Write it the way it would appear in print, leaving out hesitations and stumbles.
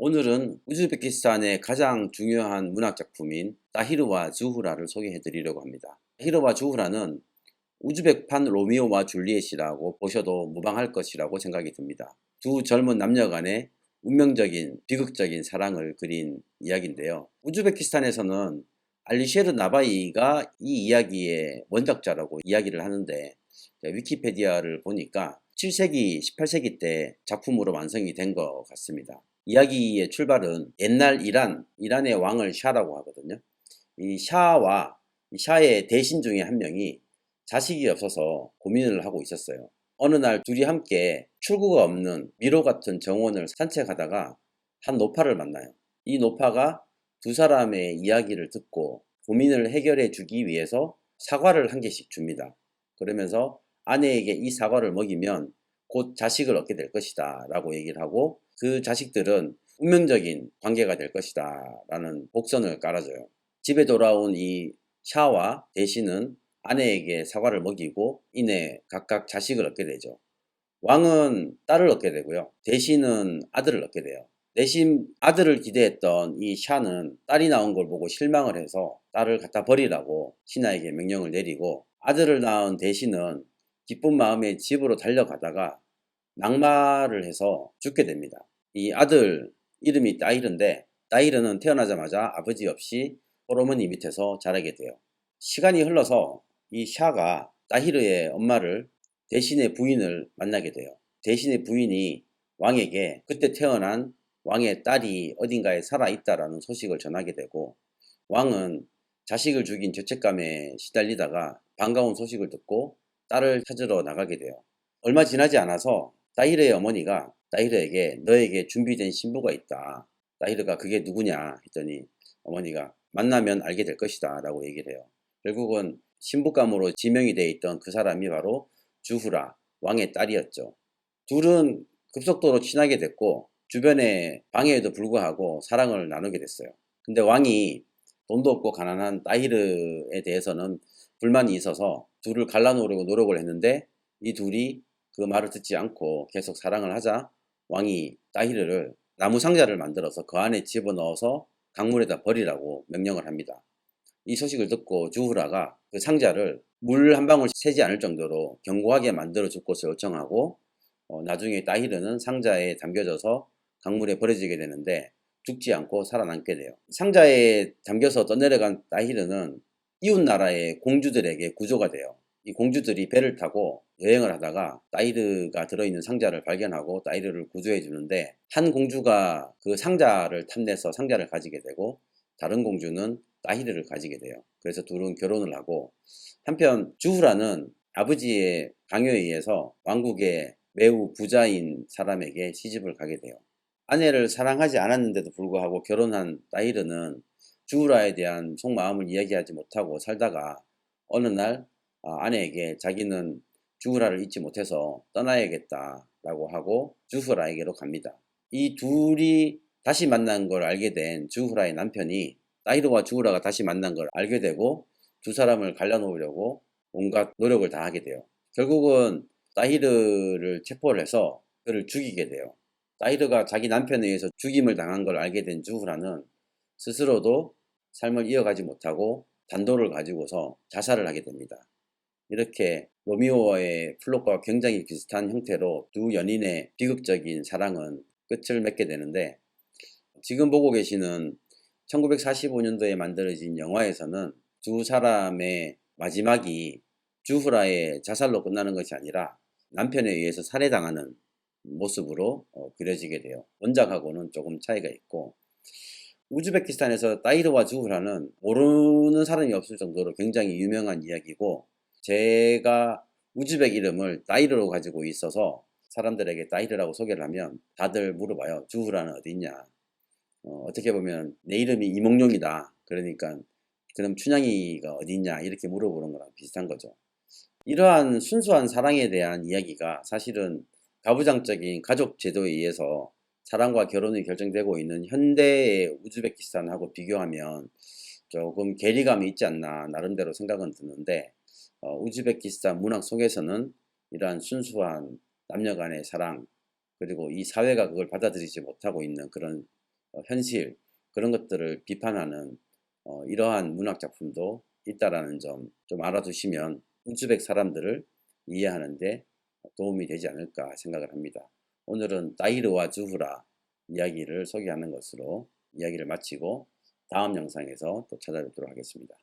오늘은 우즈베키스탄의 가장 중요한 문학작품인 따히르와 주후라를 소개해 드리려고 합니다. 따히르와 주후라는 우즈벡판 로미오와 줄리엣이라고 보셔도 무방할 것이라고 생각이 듭니다. 두 젊은 남녀 간의 운명적인 비극적인 사랑을 그린 이야기인데요. 우즈베키스탄에서는 알리셰르 나바이가 이 이야기의 원작자라고 이야기를 하는데, 위키페디아를 보니까 7세기, 18세기 때 작품으로 완성이 된 것 같습니다. 이야기의 출발은 옛날 이란의 왕을 샤라고 하거든요. 이 샤의 대신 중에 한 명이 자식이 없어서 고민을 하고 있었어요. 어느 날 둘이 함께 출구가 없는 미로 같은 정원을 산책하다가 한 노파를 만나요. 이 노파가 두 사람의 이야기를 듣고 고민을 해결해 주기 위해서 사과를 한 개씩 줍니다. 그러면서 아내에게 이 사과를 먹이면 곧 자식을 얻게 될 것이다 라고 얘기를 하고, 그 자식들은 운명적인 관계가 될 것이다 라는 복선을 깔아줘요. 집에 돌아온 이 샤와 대신은 아내에게 사과를 먹이고 이내 각각 자식을 얻게 되죠. 왕은 딸을 얻게 되고요. 대신은 아들을 얻게 돼요. 대신 아들을 기대했던 이 샤는 딸이 나온 걸 보고 실망을 해서 딸을 갖다 버리라고 신하에게 명령을 내리고, 아들을 낳은 대신은 기쁜 마음에 집으로 달려가다가 낙마를 해서 죽게 됩니다. 이 아들 이름이 따이르인데, 따이르는 태어나자마자 아버지 없이 홀어머니 밑에서 자라게 돼요. 시간이 흘러서 이 샤가 따히르의 엄마를, 대신의 부인을 만나게 돼요. 대신의 부인이 왕에게 그때 태어난 왕의 딸이 어딘가에 살아있다라는 소식을 전하게 되고, 왕은 자식을 죽인 죄책감에 시달리다가 반가운 소식을 듣고 딸을 찾으러 나가게 돼요. 얼마 지나지 않아서 따히르의 어머니가 따히르에게 너에게 준비된 신부가 있다. 따히르가 그게 누구냐 했더니 어머니가 만나면 알게 될 것이다 라고 얘기를 해요. 결국은 신부감으로 지명이 돼 있던 그 사람이 바로 주후라, 왕의 딸이었죠. 둘은 급속도로 친하게 됐고 주변의 방해에도 불구하고 사랑을 나누게 됐어요. 근데 왕이 돈도 없고 가난한 따히르에 대해서는 불만이 있어서 둘을 갈라놓으려고 노력을 했는데, 이 둘이 그 말을 듣지 않고 계속 사랑을 하자 왕이 따히르를 나무 상자를 만들어서 그 안에 집어넣어서 강물에다 버리라고 명령을 합니다. 이 소식을 듣고 주후라가 그 상자를 물 한 방울 새지 않을 정도로 견고하게 만들어 줄 것을 요청하고, 나중에 따히르는 상자에 담겨져서 강물에 버려지게 되는데 죽지 않고 살아남게 돼요. 상자에 담겨서 떠내려간 따히르는 이웃 나라의 공주들에게 구조가 돼요. 이 공주들이 배를 타고 여행을 하다가 따히르가 들어있는 상자를 발견하고 따히르를 구조해 주는데, 한 공주가 그 상자를 탐내서 상자를 가지게 되고 다른 공주는 따히르를 가지게 돼요. 그래서 둘은 결혼을 하고, 한편 주후라는 아버지의 강요에 의해서 왕국의 매우 부자인 사람에게 시집을 가게 돼요. 아내를 사랑하지 않았는데도 불구하고 결혼한 따히르는 주후라에 대한 속마음을 이야기하지 못하고 살다가 어느 날 아내에게 자기는 주후라를 잊지 못해서 떠나야겠다라고 하고 주후라에게로 갑니다. 이 둘이 다시 만난 걸 알게 된 주후라의 남편이 따히르와 주후라가 다시 만난 걸 알게 되고 두 사람을 갈라놓으려고 온갖 노력을 다하게 돼요. 결국은 따히르를 체포를 해서 그를 죽이게 돼요. 따히르가 자기 남편에 의해서 죽임을 당한 걸 알게 된 주후라는 스스로도 삶을 이어가지 못하고 단도를 가지고서 자살을 하게 됩니다. 이렇게 로미오와의 플롯과 굉장히 비슷한 형태로 두 연인의 비극적인 사랑은 끝을 맺게 되는데, 지금 보고 계시는 1945년도에 만들어진 영화에서는 두 사람의 마지막이 주후라의 자살로 끝나는 것이 아니라 남편에 의해서 살해당하는 모습으로 그려지게 돼요. 원작하고는 조금 차이가 있고, 우즈베키스탄에서 따히르와 주후라는 모르는 사람이 없을 정도로 굉장히 유명한 이야기고, 제가 우즈벡 이름을 따히르로 가지고 있어서 사람들에게 따히르라고 소개를 하면 다들 물어봐요. 주후라는 어디 있냐. 어떻게 보면 내 이름이 이몽룡이다. 그러니까 그럼 춘향이가 어디 있냐 이렇게 물어보는 거랑 비슷한 거죠. 이러한 순수한 사랑에 대한 이야기가 사실은 가부장적인 가족 제도에 의해서 사랑과 결혼이 결정되고 있는 현대의 우즈베키스탄하고 비교하면 조금 괴리감이 있지 않나 나름대로 생각은 드는데, 우즈베키스탄 문학 속에서는 이러한 순수한 남녀 간의 사랑, 그리고 이 사회가 그걸 받아들이지 못하고 있는 그런 현실 그런 것들을 비판하는 이러한 문학 작품도 있다라는 점 좀 알아두시면 우즈벡 사람들을 이해하는 데 도움이 되지 않을까 생각을 합니다. 오늘은 따히르와 주후라 이야기를 소개하는 것으로 이야기를 마치고 다음 영상에서 또 찾아뵙도록 하겠습니다.